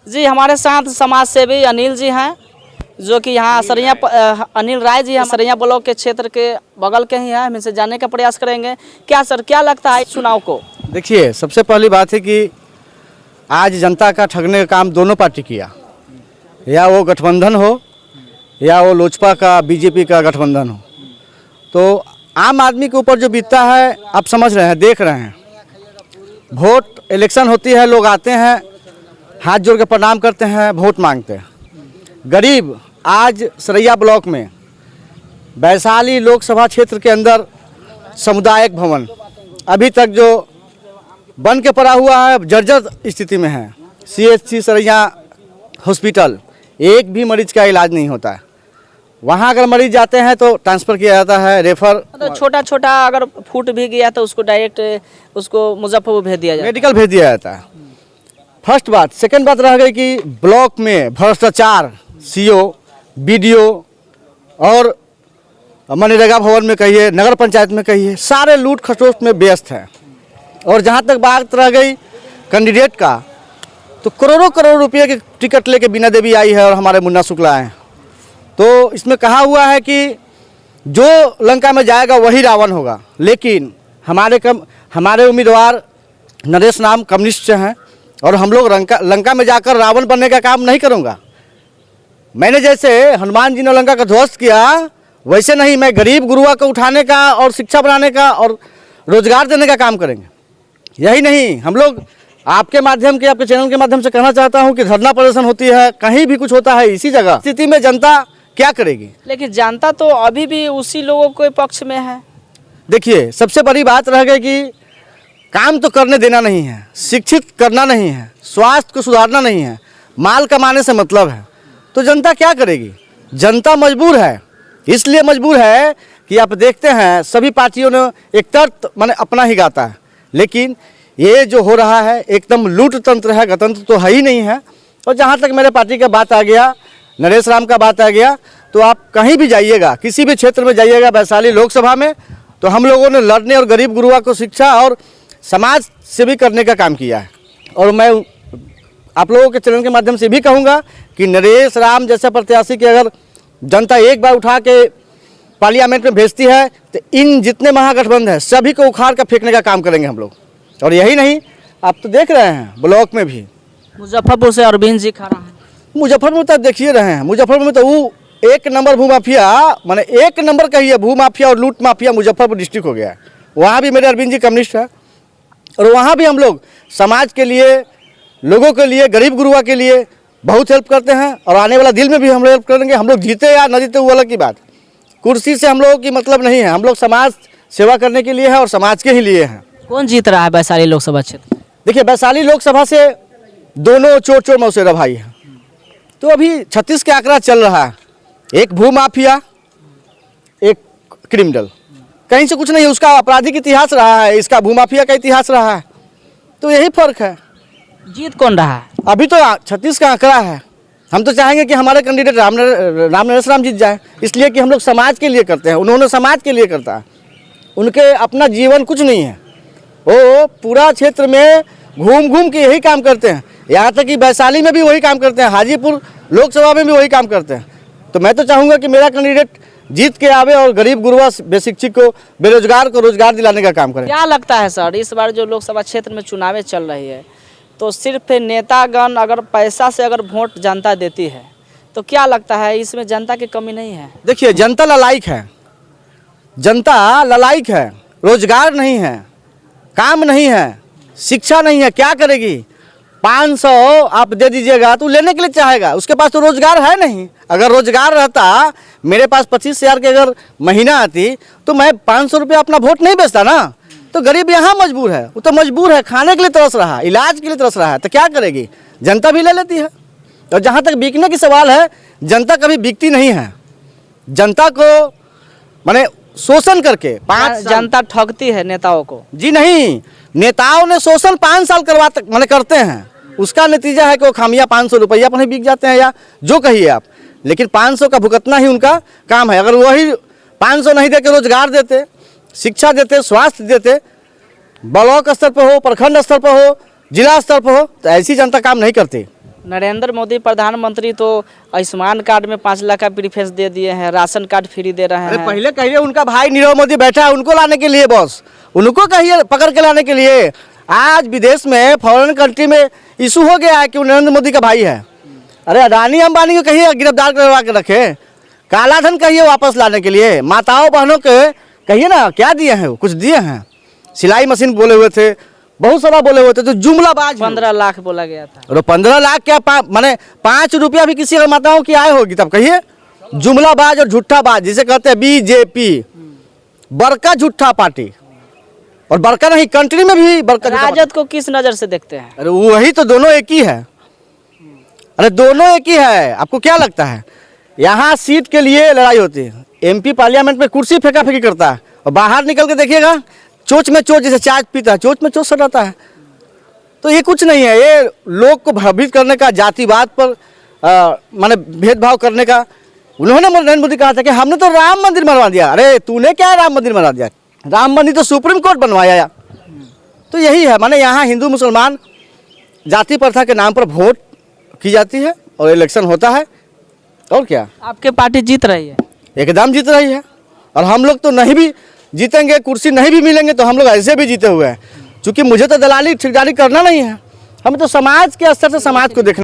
जी हमारे साथ समाज सेवी अनिल जी हैं, जो कि यहाँ सरैया अनिल राय जी हम सरैया ब्लॉक के क्षेत्र के बगल के ही हैं। हम इनसे जानने का प्रयास करेंगे। क्या सर, क्या लगता है इस चुनाव को? देखिए, सबसे पहली बात है कि आज जनता का ठगने का काम दोनों पार्टी किया, या वो गठबंधन हो या वो लोजपा का बीजेपी का गठबंधन हो। तो आम आदमी के ऊपर जो बीतता है आप समझ रहे हैं, देख रहे हैं। वोट इलेक्शन होती है, लोग आते हैं, हाथ जोड़ के प्रणाम करते हैं, वोट मांगते हैं। गरीब आज सरैया ब्लॉक में वैशाली लोकसभा क्षेत्र के अंदर सामुदायिक भवन अभी तक जो बन के पड़ा हुआ है, जर्जर स्थिति में है। CHC सरैया हॉस्पिटल, एक भी मरीज का इलाज नहीं होता है। वहाँ अगर मरीज जाते हैं तो ट्रांसफ़र किया जाता है, रेफर। तो छोटा छोटा अगर फूट भी गया तो उसको डायरेक्ट उसको मुजफ्फरपुर भेज दिया जाता है, मेडिकल भेज दिया जाता है। फर्स्ट बात। सेकंड बात रह गई कि ब्लॉक में भ्रष्टाचार, CO, BDO और मनरेगा भवन में कहिए, नगर पंचायत में कहिए, सारे लूट खसोट में व्यस्त है। और जहाँ तक बात रह गई कैंडिडेट का, तो करोड़ों करोड़ रुपये की टिकट लेके बीना देवी आई है और हमारे मुन्ना शुक्ला आए हैं। तो इसमें कहा हुआ है कि जो लंका में जाएगा वही रावण होगा, लेकिन हमारे उम्मीदवार नरेश राम कम्युनिस्ट से हैं और हम लोग लंका में जाकर रावण बनने का काम नहीं करूँगा। मैंने जैसे हनुमान जी ने लंका का ध्वस्त किया, वैसे नहीं, मैं गरीब गुरुआ को उठाने का और शिक्षा बनाने का और रोजगार देने का काम करेंगे। यही नहीं, हम लोग आपके माध्यम के, आपके चैनल के माध्यम से कहना चाहता हूं कि धरना प्रदर्शन होती है, कहीं भी कुछ होता है, इसी जगह स्थिति में जनता क्या करेगी? लेकिन जनता तो अभी भी उसी लोगों के पक्ष में है। देखिए, सबसे बड़ी बात रह गई कि काम तो करने देना नहीं है, शिक्षित करना नहीं है, स्वास्थ्य को सुधारना नहीं है, माल कमाने से मतलब है। तो जनता क्या करेगी? जनता मजबूर है। इसलिए मजबूर है कि आप देखते हैं सभी पार्टियों ने एक तर्क माने अपना ही गाता है, लेकिन ये जो हो रहा है एकदम लूट तंत्र है, गणतंत्र तो है ही नहीं है। और जहाँ तक मेरे पार्टी का बात आ गया, नरेश राम का बात आ गया, तो आप कहीं भी जाइएगा, किसी भी क्षेत्र में जाइएगा वैशाली लोकसभा में, तो हम लोगों ने लड़ने और गरीब गुरुआ को शिक्षा और समाज सेवी करने का काम किया है। और मैं आप लोगों के चैनल के माध्यम से भी कहूँगा कि नरेश राम जैसा प्रत्याशी की अगर जनता एक बार उठा के पार्लियामेंट में भेजती है तो इन जितने महागठबंधन है सभी को उखाड़ कर फेंकने का काम करेंगे हम लोग। और यही नहीं, आप तो देख रहे हैं ब्लॉक में भी मुजफ्फरपुर से अरविंद जी खड़ा है। मुजफ्फरपुर में तो देखिए रहे हैं, मुजफ्फरपुर में तो वो एक नंबर भूमाफिया, माने एक नंबर कहिए भूमाफिया और लूट माफिया मुजफ्फरपुर डिस्ट्रिक्ट हो गया है। वहाँ भी मेरे अरविंद जी कम्युनिस्ट है और वहाँ भी हम लोग समाज के लिए, लोगों के लिए, गरीब गुरुआ के लिए बहुत हेल्प करते हैं और आने वाला दिल में भी हम लोग हेल्प करेंगे। हम लोग जीते या न जीते वो अलग की बात, कुर्सी से हम लोगों की मतलब नहीं है। हम लोग समाज सेवा करने के लिए है और समाज के ही लिए हैं। कौन जीत रहा है वैशाली लोकसभा क्षेत्र? देखिए, वैशाली लोकसभा से दोनों चोर चोर मौसेरा भाई हैं। तो अभी 36 के आंकड़ा चल रहा है, एक भूमाफिया, एक क्रिमिनल, कहीं से कुछ नहीं, उसका आपराधिक इतिहास रहा है, इसका भूमाफिया का इतिहास रहा है। तो यही फर्क है। जीत कौन रहा है? अभी तो 36 का आंकड़ा है। हम तो चाहेंगे कि हमारे कैंडिडेट राम नरेश राम जीत जाए, इसलिए कि हम लोग समाज के लिए करते हैं, उन्होंने समाज के लिए करता है। उनके अपना जीवन कुछ नहीं है, वो पूरा क्षेत्र में घूम घूम के यही काम करते हैं। यहाँ तक कि वैशाली में भी वही काम करते हैं, हाजीपुर लोकसभा में भी वही काम करते हैं। तो मैं तो चाहूँगा कि मेरा कैंडिडेट जीत के आवे और गरीब गुरुआ बेशिक्षित को, बेरोजगार को रोजगार दिलाने का काम करे। क्या लगता है सर, इस बार जो लोकसभा क्षेत्र में चुनावें चल रही है, तो सिर्फ नेतागण अगर पैसा से अगर वोट जनता देती है तो क्या लगता है इसमें जनता की कमी नहीं है? देखिए, जनता ललायक है, जनता ललायक है, रोजगार नहीं है, काम नहीं है, शिक्षा नहीं है, क्या करेगी? 500 आप दे दीजिएगा तो लेने के लिए चाहेगा, उसके पास तो रोजगार है नहीं। अगर रोजगार रहता, मेरे पास 25,000 की अगर महीना आती तो मैं 500 रुपये अपना वोट नहीं बेचता ना। तो गरीब यहाँ मजबूर है, वो तो मजबूर है, खाने के लिए तरस रहा है, इलाज के लिए तरस रहा है, तो क्या करेगी? जनता भी ले लेती है। और जहाँ तक बिकने की सवाल है, जनता कभी बिकती नहीं है। जनता को माने शोषण करके जनता ठगती है नेताओं को। जी नहीं, नेताओं ने शोषण 5 साल माने करते हैं, उसका नतीजा है कि वो खामिया 500 रुपया पर ही बिक जाते हैं, या जो कहिए आप, लेकिन 500 का भुगतना ही उनका काम है। अगर वही 500 नहीं देके रोजगार देते, शिक्षा देते, स्वास्थ्य देते, ब्लॉक स्तर पर हो, प्रखंड स्तर पर हो, जिला स्तर पर हो, तो ऐसी जनता काम नहीं करती। नरेंद्र मोदी प्रधानमंत्री तो आयुष्मान कार्ड में 5 लाख का प्रीफेस दे दिए हैं, राशन कार्ड फ्री दे रहे अरे हैं। पहले कहिए उनका भाई नीरव मोदी बैठा है, उनको लाने के लिए बॉस, उनको कहिए पकड़ के लाने के लिए। आज विदेश में फॉरेन कंट्री में इशू हो गया है कि वो नरेंद्र मोदी का भाई है। अरे अडानी अंबानी को कहिए गिरफ्तार करवा के रखे, काला धन कहिए वापस लाने के लिए। माताओं बहनों के कहिए ना क्या दिए हैं, वो कुछ दिए हैं। सिलाई मशीन बोले हुए थे, बहुत सारा बोले हुए थे, तो जुमलाबाज 15 लाख बोला गया था। और 15 लाख क्या माने 5 रुपया भी किसी अगर माताओं की आय होगी तब कहिए जुमलाबाज और झूठाबाज, जिसे कहते हैं बीजेपी, बड़का झूठा पार्टी। और बड़का नहीं, कंट्री में भी बड़का झूठा राजद को किस नज़र से देखते हैं? अरे वही तो, दोनों एक ही है। अरे दोनों एक ही है, आपको क्या लगता है? यहाँ सीट के लिए लड़ाई होती है, एमपी पार्लियामेंट में कुर्सी फेंका फेंकी करता है, और बाहर निकल के देखिएगा चोच में चोच, जैसे चाय पीता है चोच में चोच सटाता है। तो ये कुछ नहीं है, ये लोग को भयभीत करने का, जातिवाद पर माने भेदभाव करने का। उन्होंने नरेंद्र मोदी कहा था कि हमने तो राम मंदिर बनवा दिया। अरे तूने क्या राम मंदिर बना दिया? राम मंदिर तो सुप्रीम कोर्ट बनवाया। तो यही है, माने यहाँ हिंदू मुसलमान जाति प्रथा के नाम पर वोट की जाती है और इलेक्शन होता है, और क्या। आपके पार्टी जीत रही है? एकदम जीत रही है, और हम लोग तो नहीं भी जीतेंगे, कुर्सी नहीं भी मिलेंगे तो हम लोग ऐसे भी जीते हुए हैं। क्योंकि मुझे तो दलाली ठेकेदारी करना नहीं है, हमें तो समाज के स्तर से समाज को देखना।